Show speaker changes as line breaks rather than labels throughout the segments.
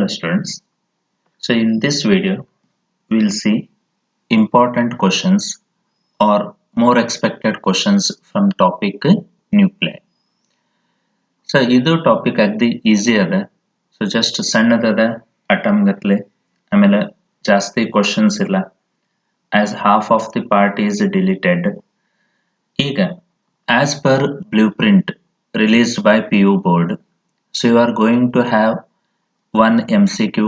Hello students. So in this video we'll see important questions or more expected questions from topic nuclei. So ಇದು topic ಅಗ್ದಿ easy ಅದ. So just ಸಣ್ಣದದ atom ಗತ್ಲೆ ಆಮೇಲೆ ಜಾಸ್ತಿ questions ಇಲ್ಲ. As half of the part is deleted. ಈಗ as per blueprint released by PU board, so you are going to have one MCQ,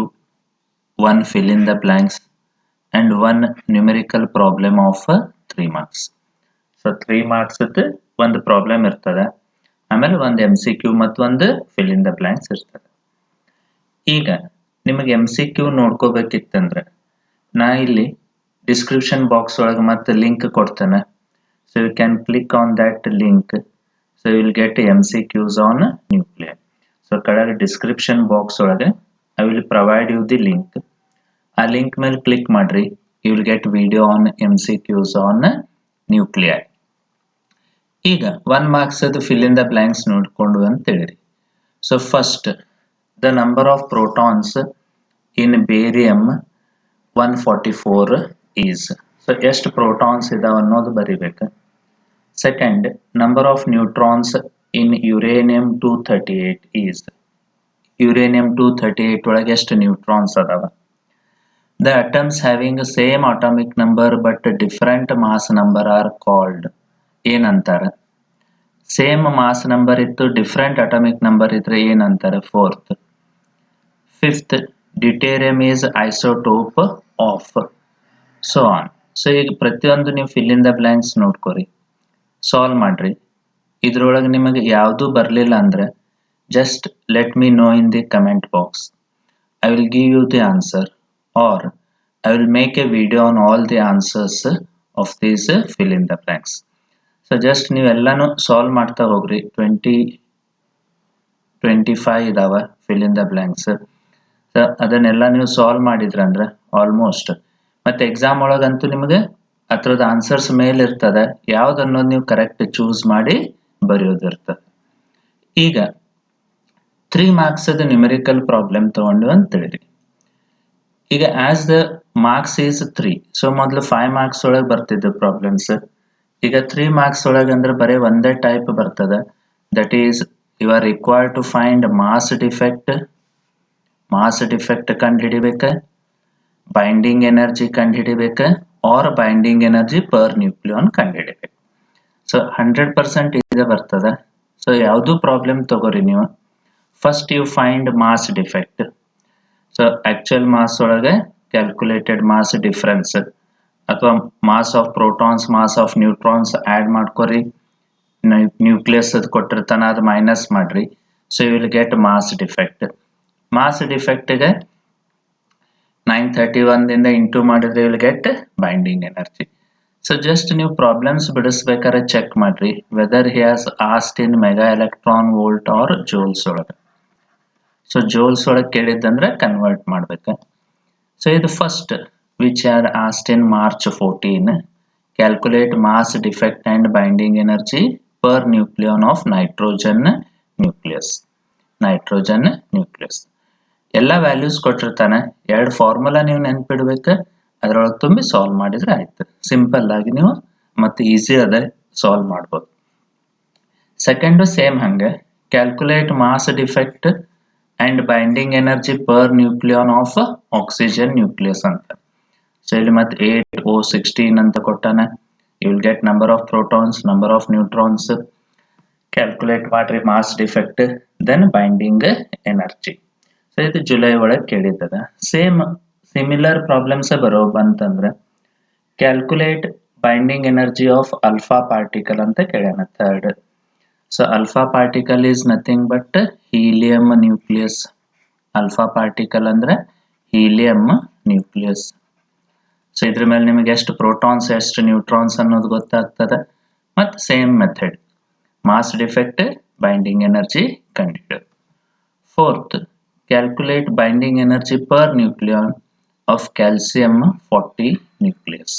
one fill in the blanks and one numerical problem of 3 marks. So 3 marks ಇತ್ತು ಒಂದು problem ಇರ್ತದೆ, ಆಮೇಲೆ ಒಂದು MCQ ಮತ್ತು ಒಂದು fill in the blanks ಇರ್ತದೆ. ಈಗ ನಿಮಗೆ MCQ ನೋಡ್ಕೋಬೇಕಿತ್ತಂದ್ರೆ ನಾ ಇಲ್ಲಿ ಡಿಸ್ಕ್ರಿಪ್ಷನ್ ಬಾಕ್ಸ್ ಒಳಗೆ ಮತ್ತೆ ಲಿಂಕ್ ಕೊಡ್ತೇನೆ. So you can click on that link. So you will get MCQs on nuclei. So ಕೆಳಗೆ ಡಿಸ್ಕ್ರಿಪ್ಷನ್ ಬಾಕ್ಸ್ ಒಳಗೆ I will provide you the link. ಆ ಲಿಂಕ್ ಮೇಲೆ ಕ್ಲಿಕ್ ಮಾಡ್ರಿ, you will get video on MCQs on nuclei. ಈಗ 1 marks ಅದು fill in the blanks ನೋಡ್ಕೊಂಡು ಅಂತ ಹೇಳಿರಿ. So first the number of protons in barium 144 is. So ಎಷ್ಟು protons ಇದಾವ ಅನ್ನೋದು ಬರಿಬೇಕು. Second, number of neutrons in uranium 238 is. Uranium 238 ಒಳಗೆ ಎಷ್ಟು ನ್ಯೂಟ್ರಾನ್ಸ್ ಅದಾವ. The atoms having the same atomic number but different mass number are called. ಏನಂತಾರೆ? Same mass number ಇತ್ತು, different atomic number ಇದ್ರೆ ಏನಂತಾರೆ? Fourth. Fifth, deuterium is isotope of, so on. So ಈಗ ಪ್ರತಿಯೊಂದು ನೀವು ಫಿಲ್ ಇನ್ ದ ಬ್ಲ್ಯಾಂಕ್ಸ್ ನೋಡ್ಕೊರಿ, solve ಮಾಡ್ರಿ. ಇದ್ರೊಳಗೆ ನಿಮಗೆ ಯಾವುದು ಬರಲಿಲ್ಲ ಅಂದ್ರೆ just let me know in the comment box. I will give you the answer or I will make a video on all the answers of these fill in the blanks. So just ನೀವೆಲ್ಲಾನು solve ಮಾಡ್ತಾ ಹೋಗ್ರಿ. 25 ಇದಾವ fill in the blanks. So ಅದನ್ನೆಲ್ಲ ನೀವು solve ಮಾಡಿದ್ರಂದ್ರೆ almost ಮತ್ತೆ exam ಒಳಗಂತೂ ನಿಮಗೆ ಅದ್ರದ್ದು ಆನ್ಸರ್ಸ್ ಮೇಲೆ ಇರ್ತದೆ, ಯಾವ್ದನ್ನೋದು ನೀವು ಕರೆಕ್ಟ್ ಚೂಸ್ ಮಾಡಿ ಬರೆಯೋದಿರ್ತದೆ. ಈಗ 3 marks ಅದು ನ್ಯೂಮೆರಿಕಲ್ ಪ್ರಾಬ್ಲಮ್ ತಗೊಂಡು ಅಂತ ಹೇಳಿರಿ. ಈಗ as the marks is 3, so ಮೊದಲು 5 marks ಒಳಗೆ ಬರ್ತಿದ್ದು ಪ್ರಾಬ್ಲಮ್ಸ್. ಈಗ 3 marks ಒಳಗೆ ಅಂದ್ರೆ ಬರೀ ಒಂದೇ ಟೈಪ್ ಬರ್ತದೆ. That is you are required to find mass defect ಕಂಡುಹಿಡಿಬೇಕು, ಬೈಂಡಿಂಗ್ ಎನರ್ಜಿ ಕಂಡುಹಿಡಿಬೇಕು, or binding energy per nucleon ಕಂಡುಹಿಡಿಬೇಕು. ಸೊ 100% ಇದೆ ಬರ್ತದೆ. ಸೊ ಯಾವುದು ಪ್ರಾಬ್ಲಮ್ ತಗೋರಿ ನೀವು. First you find mass defect. So actual mass ಒಳಗೆ ಕ್ಯಾಲ್ಕುಲೇಟೆಡ್ ಮಾಸ್ ಡಿಫರೆನ್ಸ್ ಅಥವಾ mass of protons mass of neutrons add ಮಾಡ್ಕೊರಿ. ನ್ಯೂಕ್ಲಿಯಸ್ ಅದು ಕೊಟ್ಟಿರ್ತಾನೆ, ಅದು ಮೈನಸ್ ಮಾಡ್ರಿ. So you will get mass defect. Mass ಡಿಫೆಕ್ಟ್ಗೆ 931 ಇಂಟು ಮಾಡಿದ್ರೆ you will get binding energy. So just ನೀವು ಪ್ರಾಬ್ಲಮ್ಸ್ ಬಿಡಿಸ್ಬೇಕಾದ್ರೆ ಚೆಕ್ ಮಾಡ್ರಿ whether he has asked in mega electron volt or joules ಒಳಗೆ. ಸೊ ಜೋಲ್ಸ್ ಒಳಗೆ ಕೇಳಿದ್ದಂದ್ರೆ ಕನ್ವರ್ಟ್ ಮಾಡ್ಬೇಕು. ಸೊ ಇದು first which are asked in March 14, calculate mass defect and binding energy per nucleon of nitrogen nucleus. ಎಲ್ಲ values ಕೊಟ್ಟಿರ್ತಾನೆ, 2 formula ನೀವು ನೆನ್ಪಿಡ್ಬೇಕು, ಅದರೊಳಗೆ ತುಂಬಿ ಸಾಲ್ವ್ ಮಾಡಿದ್ರೆ ಆಯ್ತು. ಸಿಂಪಲ್ ಆಗಿ ನೀವು ಮತ್ತೆ ಈಸಿ ಅದ ಸಾಲ್ವ್ ಮಾಡ್ಬೋದು. ಸೆಕೆಂಡು ಸೇಮ್ ಹಂಗೆ calculate mass defect and binding energy per nucleon of oxygen nucleus ಅಂತ. ಸೊ ಇಲ್ಲಿ ಮತ್ತೆ 8O16 ಅಂತ ಕೊಟ್ಟಾನೆ. You will get number of protons, number of neutrons, calculate ಮಾಡ್ರಿ mass defect, then binding energy. So ಇದು July ಒಳಗೆ ಕೇಳಿದ್ದದ. ಸಿಮಿಲರ್ ಪ್ರಾಬ್ಲಮ್ಸ್ ಬಂತಂದ್ರೆ calculate binding energy of alpha particle ಅಂತ ಕೇಳ್ಯಾನ, third. So alpha particle is nothing but helium nucleus. Alpha particle ಅಂದ್ರೆ helium nucleus. So ಇದ್ರ ಮೇಲೆ ನಿಮಗೆ ಎಷ್ಟು ಪ್ರೋಟಾನ್ಸ್ ಎಷ್ಟು ನ್ಯೂಟ್ರಾನ್ಸ್ ಅನ್ನೋದು ಗೊತ್ತಾಗ್ತದೆ. ಮತ್ತು same method mass defect binding energy ಕಂಡುಹಿಡಿಯೋದು. Fourth, calculate binding energy per nucleon of calcium 40 nucleus.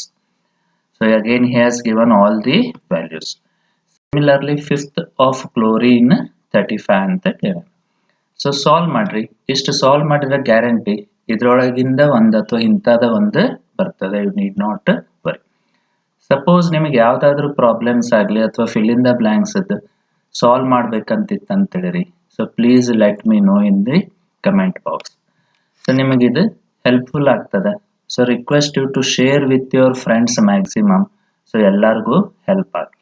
So again he has given all the values. Similarly fifth of chlorine 35 ಅಂತ ಕೇಳ. ಸೊ ಸಾಲ್ವ್ ಮಾಡ್ರಿ. ಇಷ್ಟು solve ಮಾಡಿದ್ರೆ guarantee ಇದ್ರೊಳಗಿಂದ ಒಂದು ಅಥವಾ ಇಂಥದ ಒಂದು ಬರ್ತದೆ. You need not worry. Suppose ನಿಮಗೆ ಯಾವ್ದಾದ್ರು ಪ್ರಾಬ್ಲಮ್ಸ್ ಆಗಲಿ ಅಥವಾ fill in the blanks solve ಮಾಡ್ಬೇಕಂತಿತ್ತು ಅಂತ ಹೇಳಿರಿ, so please let me know in the comment box. So ನಿಮಗೆ ಇದು ಹೆಲ್ಪ್ಫುಲ್ ಆಗ್ತದೆ. So request you to share with your friends maximum, so ಎಲ್ಲರಿಗೂ ಹೆಲ್ಪ್ ಆಗ್ತದೆ.